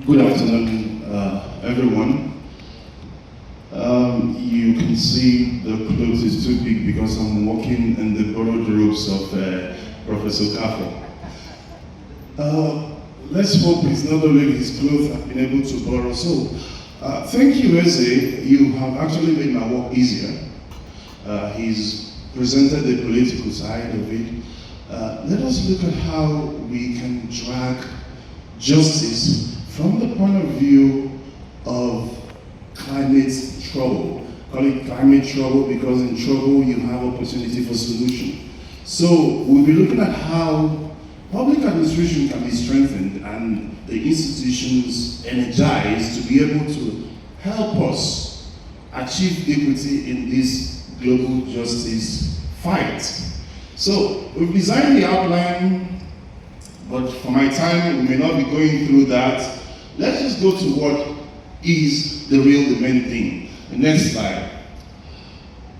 Good afternoon, everyone. You can see the clothes is too big because I'm walking in the borrowed robes of Professor Kafo. Let's hope it's not only his clothes I've been able to borrow. So, thank you, Eze. You have actually made my work easier. He's presented the political side of it. Let us look at how we can drag justice from the point of view of climate trouble. Call it climate trouble because in trouble you have opportunity for solution. So we'll be looking at how public administration can be strengthened and the institutions energized to be able to help us achieve equity in this global justice fight. So we've designed the outline, but for my time, we may not be going through that. Let's just go to what is the main thing. The next slide.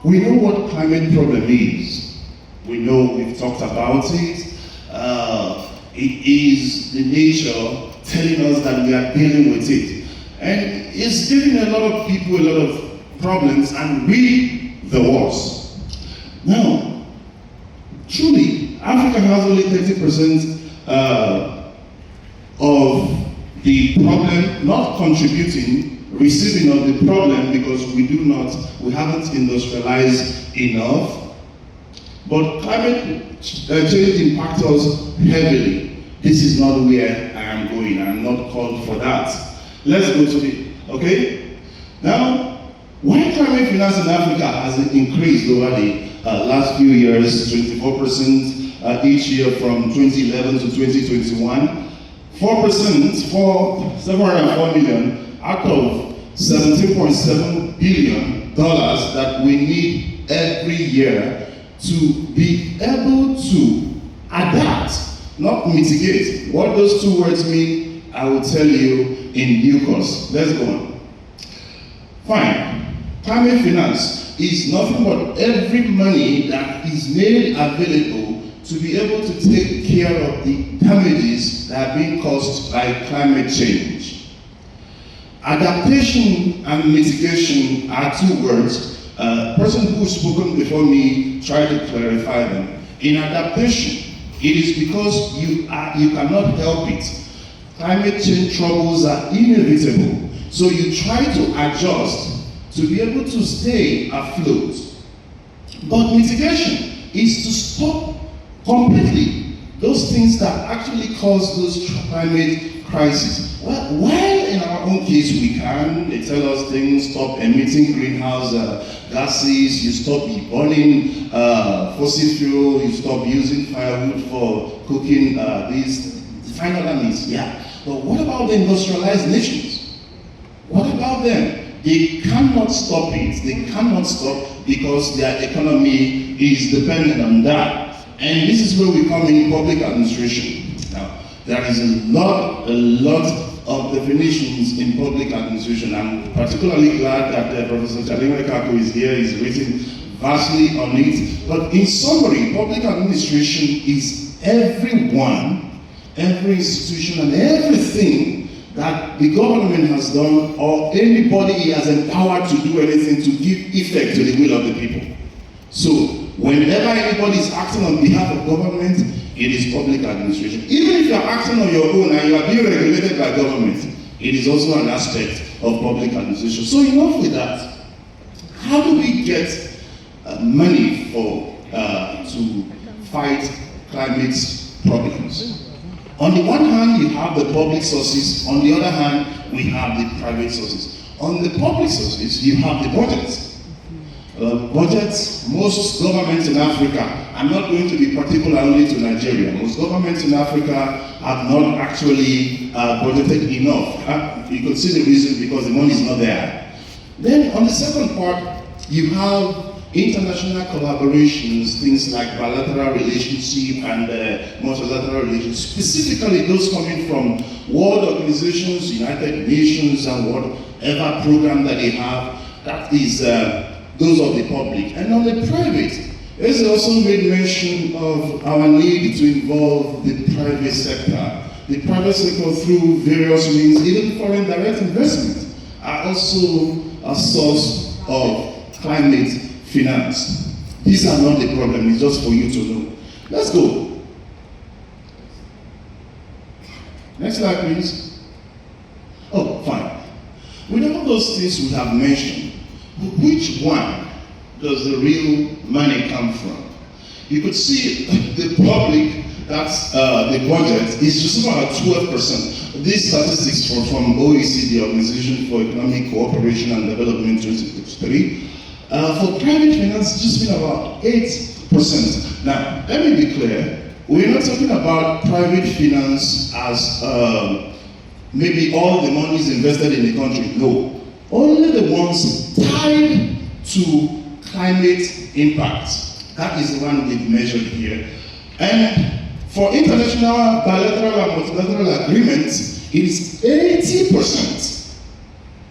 We know what climate problem is. We know we've talked about it. It is the nature telling us that we are dealing with it. And it's giving a lot of people a lot of problems, and we the worst. Now, truly, Africa has only 30% of the problem, not contributing, receiving of the problem because we haven't industrialized enough. But climate change impacts us heavily. This is not where I am going. I am not called for that. Let's go to it, okay? Now, why climate finance in Africa has increased over the last few years, 24% each year from 2011 to 2021, 4% for 704 million out of $17.7 billion that we need every year to be able to adapt, not mitigate. What those two words mean, I will tell you in due course. Let's go on. Fine. Climate finance is nothing but every money that is made available to be able to take care of the damages that are being caused by climate change. Adaptation and mitigation are two words. A person who's spoken before me tried to clarify them. In adaptation, it is because you cannot help it. Climate change troubles are inevitable. So you try to adjust to be able to stay afloat. But mitigation is to stop completely those things that actually cause those climate crises. Well, while in our own case we can, they tell us things, stop emitting greenhouse gases, you stop burning fossil fuel, you stop using firewood for cooking these final needs. Yeah. But what about the industrialized nations? What about them? They cannot stop it. They cannot stop because their economy is dependent on that. And this is where we come in public administration. Now, there is a lot of definitions in public administration. I'm particularly glad that Professor Chalimwe Kako is here. He's written vastly on it. But in summary, public administration is everyone, every institution, and everything that the government has done or anybody has empowered to do anything to give effect to the will of the people. So, whenever anybody is acting on behalf of government, it is public administration. Even if you are acting on your own and you are being regulated by government, it is also an aspect of public administration. So enough with that. How do we get money to fight climate problems? On the one hand, you have the public sources. On the other hand, we have the private sources. On the public sources, you have the budgets. Budgets, most governments in Africa, I'm not going to be particular only to Nigeria, most governments in Africa have not actually budgeted enough. You could see the reason because the money is not there. Then on the second part, you have international collaborations, things like bilateral relationship and multilateral relations, specifically those coming from world organizations, United Nations, and whatever program that they have, that is those of the public. And on the private, there's also made mention of our need to involve the private sector the private sector through various means, even foreign direct investment, are also a source of climate finance. These are not the problem, it's just for you to know. Let's go. Next slide, please. Oh, fine. With all those things we have mentioned, which one does the real money come from? You could see the public, that's the budget, is just about 12%. These statistics from OECD, Organization for Economic Cooperation and Development 2023. For private finance, it's just been about 8%. Now, let me be clear, we're not talking about private finance as maybe all the money is invested in the country. No. Only the ones tied to climate impact. That is the one we've measured here. And for international bilateral and multilateral agreements, it is 80%.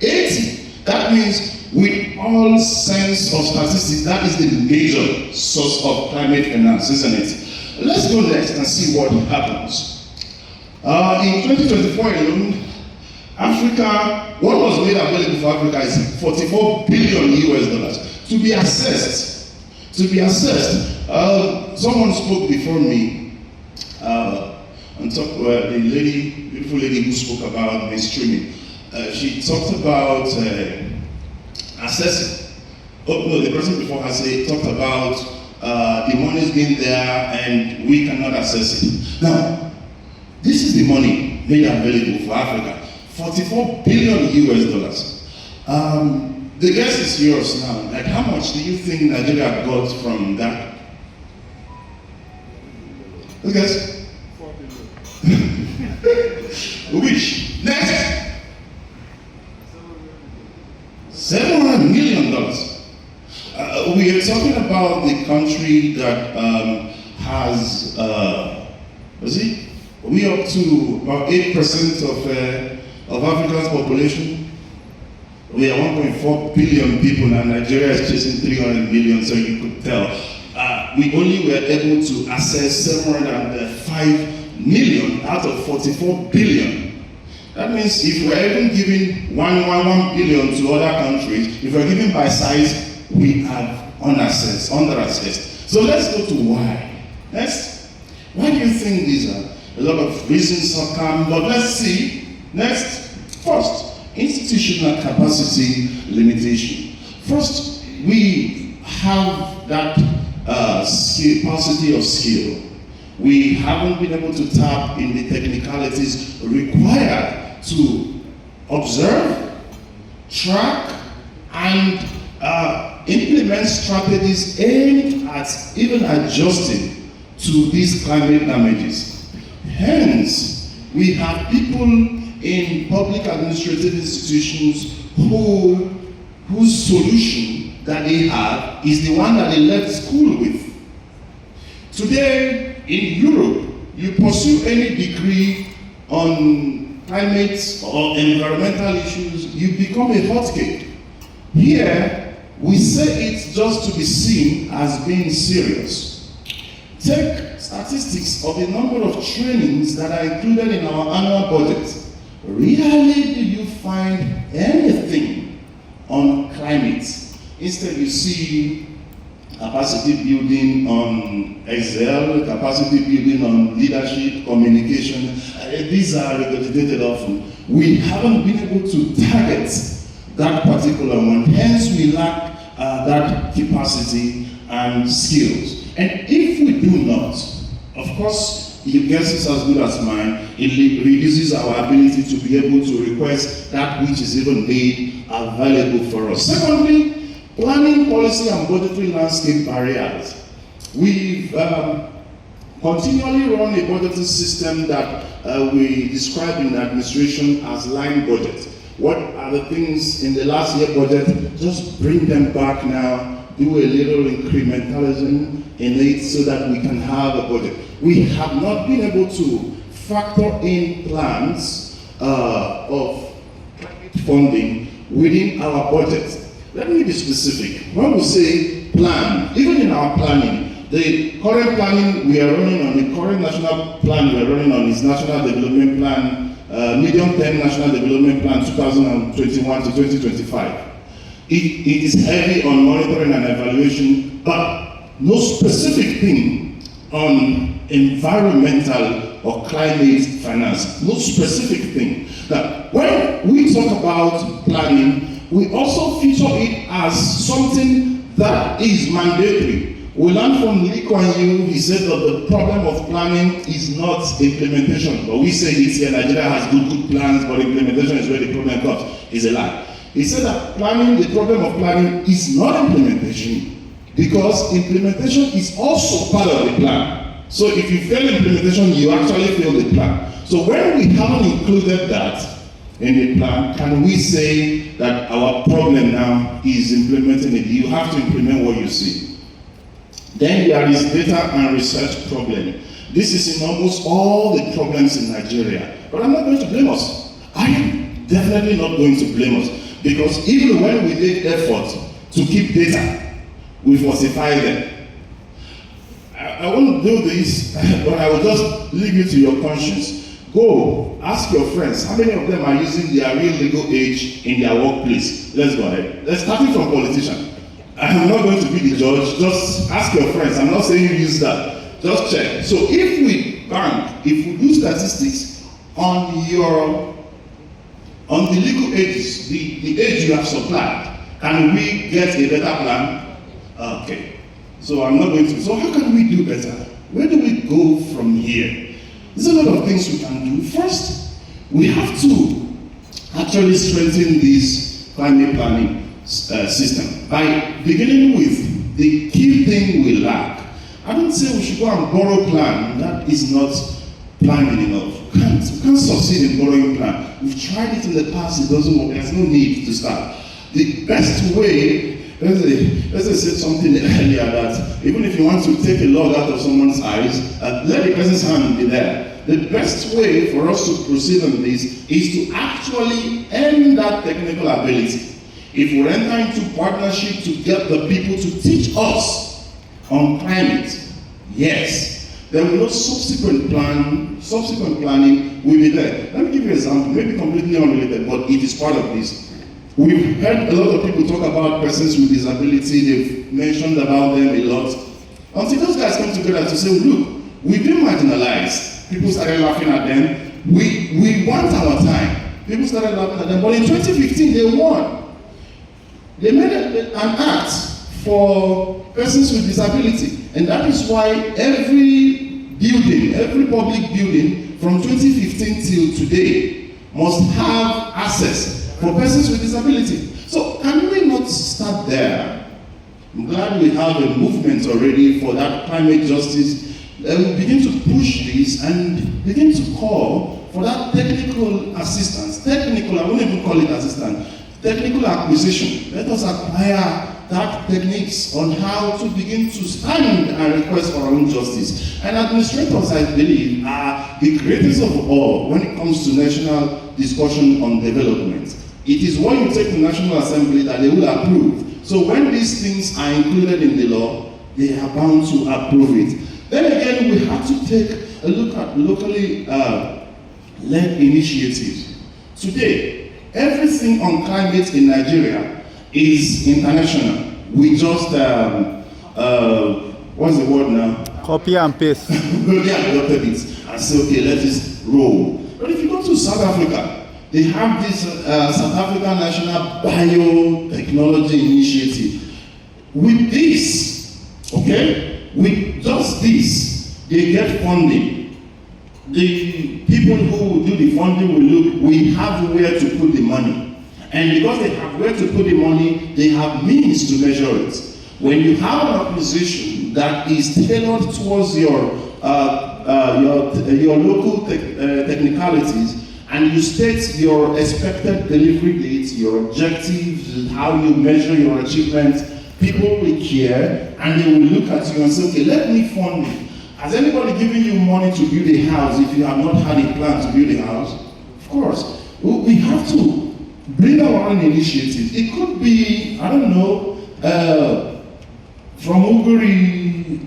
80. That means with all sense of statistics, that is the major source of climate finance, isn't it? Let's go next and see what happens. In 2024 alone, Africa, what was made available for Africa is 44 billion US dollars to be assessed. Someone spoke before me on top the lady, beautiful lady who spoke about mainstreaming. She talked about assessing. Oh no, the person before her talked about the money is being there and we cannot assess it. Now, this is the money made available for Africa. 44 billion US dollars. The guess is yours now. Like, how much do you think Nigeria got from that? Let's guess. 4 billion. Which? Next. $700 million. We are talking about the country that has, we up to about 8% of Africa's population. We are 1.4 billion people now. Nigeria is chasing 300 million, so you could tell. We only were able to access 705 million out of 44 billion. That means if we're even giving 1 billion to other countries, if we're giving by size, we have underassessed. So let's go to why. Next. Why do you think these are? A lot of reasons have come, but let's see. Next. First, institutional capacity limitation. First, we have that paucity of skill. We haven't been able to tap in the technicalities required to observe, track, and implement strategies aimed at even adjusting to these climate damages. Hence, we have people in public administrative institutions whose solution that they have is the one that they left school with. Today, in Europe, you pursue any degree on climate or environmental issues, you become a hotcake. Here, we say it just to be seen as being serious. Take statistics of the number of trainings that are included in our annual budget. Rarely do you find anything on climate. Instead, you see capacity building on Excel, capacity building on leadership, communication. These are regurgitated often. We haven't been able to target that particular one. Hence, we lack that capacity and skills. And if we do not, of course, your guess is as good as mine, it reduces our ability to be able to request that which is even made available for us. Secondly, planning, policy, and budgetary landscape barriers. We've continually run a budgeting system that we describe in administration as line budget. What are the things in the last year budget? Just bring them back now, do a little incrementalism in it so that we can have a budget. We have not been able to factor in plans of funding within our budget. Let me be specific. When we say plan, even in our planning, The current planning we are running on, the current national plan we are running on is National Development Plan, Medium-Term National Development Plan 2021 to 2025. It is heavy on monitoring and evaluation, but no specific thing on environmental or climate finance. No specific thing. Now, when we talk about planning, we also feature it as something that is mandatory. We learned from Lee Kuan Yew, he said that the problem of planning is not implementation. But we say this here, Nigeria has good plans, but implementation is where the problem comes. It's a lie. He said that planning, the problem of planning is not implementation, because implementation is also part of the plan. So if you fail implementation, you actually fail the plan. So when we haven't included that in the plan, can we say that our problem now is implementing it? You have to implement what you see. Then there is data and research problem. This is in almost all the problems in Nigeria. But I'm not going to blame us. I am definitely not going to blame us. Because even when we make effort to keep data, we falsify them. I won't do this, but I will just leave you to your conscience. Go, ask your friends, how many of them are using their real legal age in their workplace? Let's go ahead. Let's start it from politicians. I'm not going to be the judge, just ask your friends. I'm not saying you use that. Just check. So if we if we do statistics on the legal ages, the age you have supplied, can we get a better plan? Okay. So I'm not going to. So how can we do better? Where do we go from here? There's a lot of things we can do. First, we have to actually strengthen this climate planning system by beginning with the key thing we lack. I don't say we should go and borrow plan. That is not planning enough. We can't succeed in borrowing plan. We've tried it in the past, it doesn't work. There's no need to start. The best way, let's say said something earlier that even if you want to take a log out of someone's eyes, let the person's hand be there. The best way for us to proceed on this is to actually end that technical ability. If we enter into partnership to get the people to teach us on climate, yes, then we know subsequent planning will be there. Let me give you an example, maybe completely unrelated, but it is part of this. We've heard a lot of people talk about persons with disability, they've mentioned about them a lot. Until those guys come together to say, look, we've been marginalized. People started laughing at them. We want our time. People started laughing at them, but in 2015 they won. They made an act for persons with disability, and that is why every building, every public building from 2015 till today must have access for persons with disability. So can we not start there? I'm glad we have a movement already for that climate justice. We begin to push this and begin to call for that technical assistance. Technical, I won't even call it assistance. Technical acquisition. Let us acquire that techniques on how to begin to stand and request for our own justice. And administrators, I believe, are the greatest of all when it comes to national discussion on development. It is what you take to National Assembly that they will approve. So when these things are included in the law, they are bound to approve it. Then again, we have to take a look at locally led initiatives. Today, everything on climate in Nigeria is international. We just, what's the word now? Copy and paste. We adopted it and say, okay, let us roll. But if you go to South Africa, they have this South African National Biotechnology Initiative. With this, okay, with just this, they get funding. The people who will do the funding will look, we have where to put the money. And because they have where to put the money, they have means to measure it. When you have an acquisition that is tailored towards your local technicalities, and you state your expected delivery dates, your objectives, how you measure your achievements, people will care and they will look at you and say, okay, let me fund it. Has anybody given you money to build a house if you have not had a plan to build a house? Of course. We have to bring our own initiatives. It could be, I don't know, from Uguri you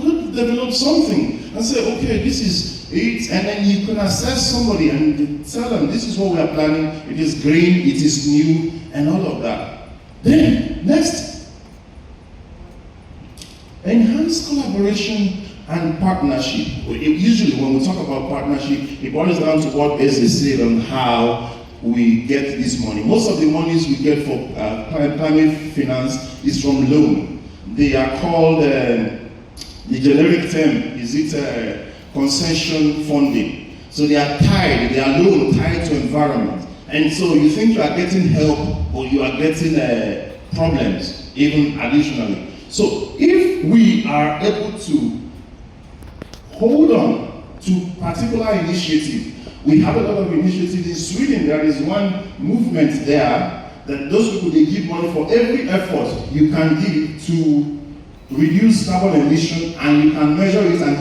could develop something and say, okay, this is it, and then you can assess somebody and tell them, this is what we are planning, it is green, it is new, and all of that. Then, next, enhance collaboration and partnership. Usually when we talk about partnership, it boils down to what Eze said on how we get this money. Most of the monies we get for climate finance is from loan. They are called, the generic term, is it concession funding. So they are tied, they are loan tied to environment. And so you think you are getting help or you are getting problems even additionally. So if we are able to hold on to particular initiative, we have a lot of initiatives in Sweden. There is one movement there that those people, they give money for every effort you can give to reduce carbon emission, and you can measure it and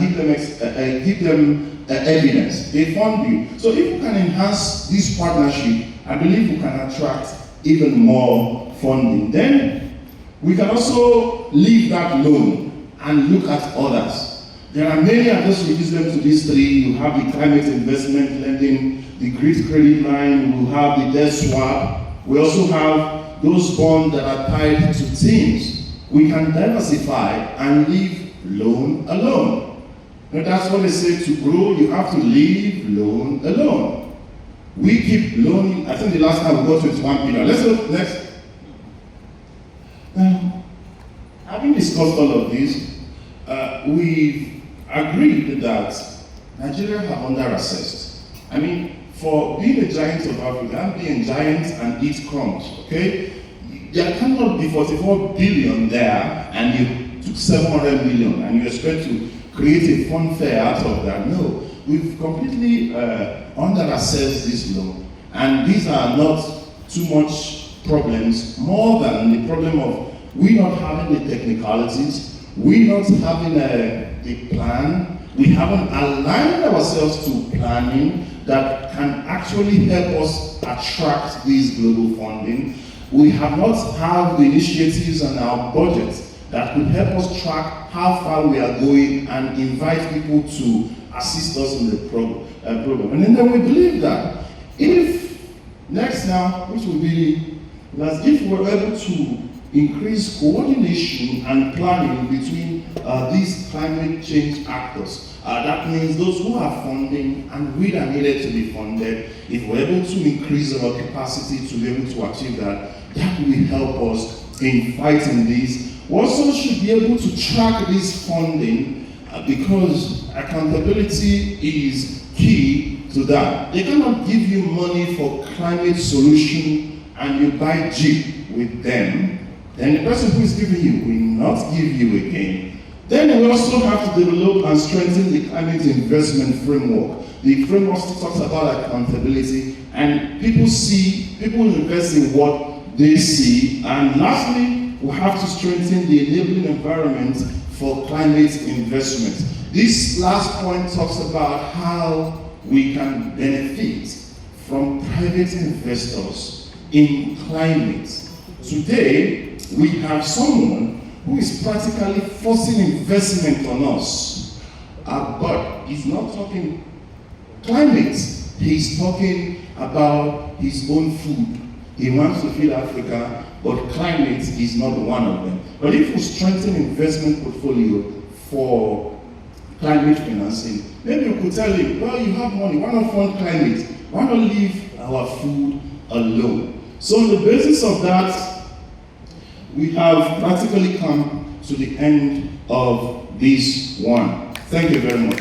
give them evidence. They fund you. So if we can enhance this partnership, I believe we can attract even more funding. Then we can also leave that loan and look at others. There are many, I'll just reduce them to these three. You have the climate investment lending, the grid credit line, we have the debt swap. We also have those bonds that are tied to teams. We can diversify and leave loan alone. Now that's what they say, to grow, you have to leave loan alone. We keep loaning, I think the last time we got 21 billion. Let's go next. Now, having discussed all of this, we've agreed that Nigeria have under-assessed. I mean, for being a giant of Africa, and being giants and eat crumbs, okay? There cannot be 44 billion there and you took 700 million and you expect to create a fund fair out of that. No, we've completely under-assessed this loan. And these are not too much problems, more than the problem of we not having the technicalities, we not having a plan, we haven't aligned ourselves to planning that can actually help us attract this global funding. We have not had the initiatives on our budget that could help us track how far we are going and invite people to assist us in the program. And then we believe that if next now, which will be last, if we're able to increase coordination and planning between these climate change actors. That means those who are funding and we are needed to be funded, if we're able to increase our capacity to be able to achieve that, that will help us in fighting this. We also should be able to track this funding because accountability is key to that. They cannot give you money for climate solution and you buy Jeep with them. Then the person who is giving you will not give you again. Then we also have to develop and strengthen the climate investment framework. The framework talks about accountability, and people invest in what they see. And lastly, we have to strengthen the enabling environment for climate investment. This last point talks about how we can benefit from private investors in climate. Today, we have someone who is practically forcing investment on us. But he's not talking climate, he's talking about his own food. He wants to feed Africa, but climate is not one of them. But if we strengthen investment portfolio for climate financing, maybe we could tell him, well, you have money, why not fund climate? Why not leave our food alone? So on the basis of that, we have practically come to the end of this one. Thank you very much.